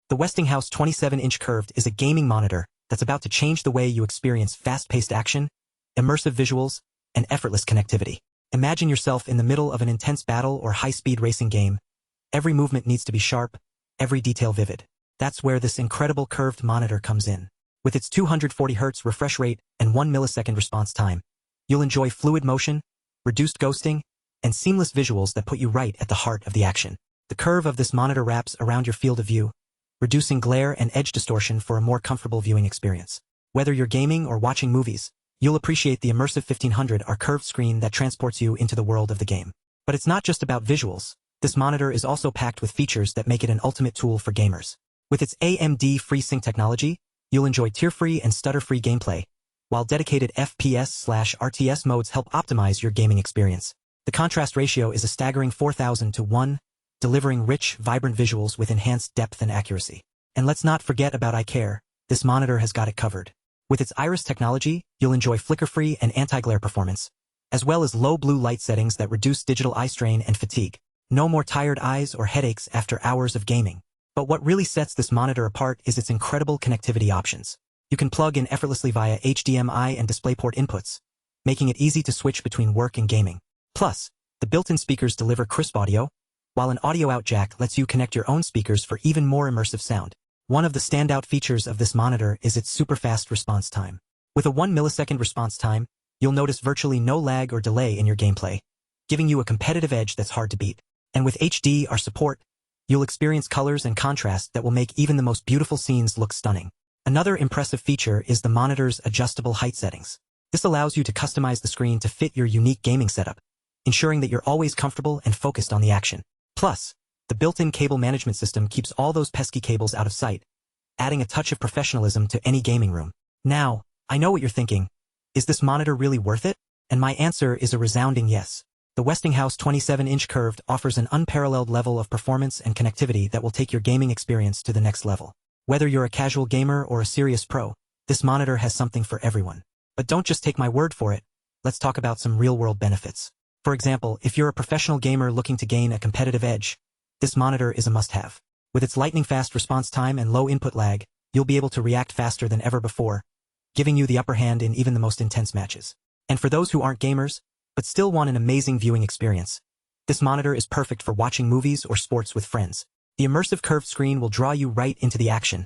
The Westinghouse 27-inch curved is a gaming monitor that's about to change the way you experience fast-paced action, immersive visuals, and effortless connectivity. Imagine yourself in the middle of an intense battle or high-speed racing game. Every movement needs to be sharp, every detail vivid. That's where this incredible curved monitor comes in. With its 240 Hz refresh rate and 1 millisecond response time, you'll enjoy fluid motion, reduced ghosting, and seamless visuals that put you right at the heart of the action. The curve of this monitor wraps around your field of view, reducing glare and edge distortion for a more comfortable viewing experience. Whether you're gaming or watching movies, you'll appreciate the immersive 1500R curved screen that transports you into the world of the game. But it's not just about visuals. This monitor is also packed with features that make it an ultimate tool for gamers. With its AMD FreeSync technology, you'll enjoy tear-free and stutter-free gameplay, while dedicated FPS/RTS modes help optimize your gaming experience. The contrast ratio is a staggering 4,000 to 1, delivering rich, vibrant visuals with enhanced depth and accuracy. And let's not forget about Eyecare. This monitor has got it covered. With its EyeRest technology, you'll enjoy flicker-free and anti-glare performance, as well as low blue light settings that reduce digital eye strain and fatigue. No more tired eyes or headaches after hours of gaming. But what really sets this monitor apart is its incredible connectivity options. You can plug in effortlessly via HDMI and DisplayPort inputs, making it easy to switch between work and gaming. Plus, the built-in speakers deliver crisp audio, while an audio out jack lets you connect your own speakers for even more immersive sound. One of the standout features of this monitor is its super-fast response time. With a 1 millisecond response time, you'll notice virtually no lag or delay in your gameplay, giving you a competitive edge that's hard to beat. And with HDR support, you'll experience colors and contrast that will make even the most beautiful scenes look stunning. Another impressive feature is the monitor's adjustable height settings. This allows you to customize the screen to fit your unique gaming setup, ensuring that you're always comfortable and focused on the action. Plus, the built-in cable management system keeps all those pesky cables out of sight, adding a touch of professionalism to any gaming room. Now, I know what you're thinking. Is this monitor really worth it? And my answer is a resounding yes. The Westinghouse 27-inch curved offers an unparalleled level of performance and connectivity that will take your gaming experience to the next level. Whether you're a casual gamer or a serious pro, this monitor has something for everyone. But don't just take my word for it. Let's talk about some real-world benefits. For example, if you're a professional gamer looking to gain a competitive edge, this monitor is a must-have. With its lightning-fast response time and low input lag, you'll be able to react faster than ever before, giving you the upper hand in even the most intense matches. And for those who aren't gamers, but still want an amazing viewing experience, this monitor is perfect for watching movies or sports with friends. The immersive curved screen will draw you right into the action,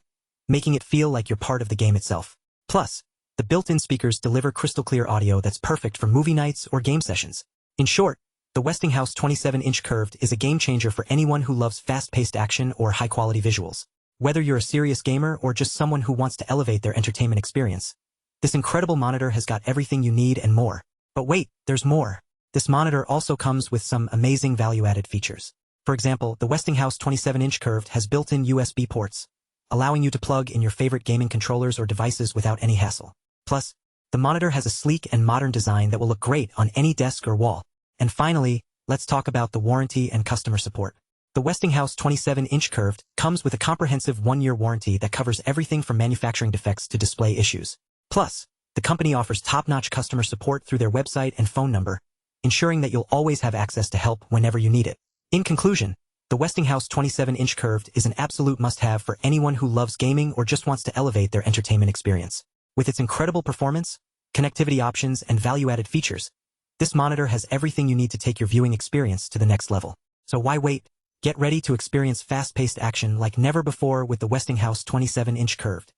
making it feel like you're part of the game itself. Plus, the built-in speakers deliver crystal-clear audio that's perfect for movie nights or game sessions. In short, the Westinghouse 27-inch curved is a game-changer for anyone who loves fast-paced action or high-quality visuals. Whether you're a serious gamer or just someone who wants to elevate their entertainment experience, this incredible monitor has got everything you need and more. But wait, there's more. This monitor also comes with some amazing value-added features. For example, the Westinghouse 27-inch curved has built-in USB ports, allowing you to plug in your favorite gaming controllers or devices without any hassle. Plus, the monitor has a sleek and modern design that will look great on any desk or wall. And finally, let's talk about the warranty and customer support. The Westinghouse 27-inch curved comes with a comprehensive 1-year warranty that covers everything from manufacturing defects to display issues. Plus, the company offers top-notch customer support through their website and phone number, ensuring that you'll always have access to help whenever you need it. In conclusion, the Westinghouse 27-inch curved is an absolute must-have for anyone who loves gaming or just wants to elevate their entertainment experience. With its incredible performance, connectivity options, and value-added features, this monitor has everything you need to take your viewing experience to the next level. So why wait? Get ready to experience fast-paced action like never before with the Westinghouse 27-inch curved.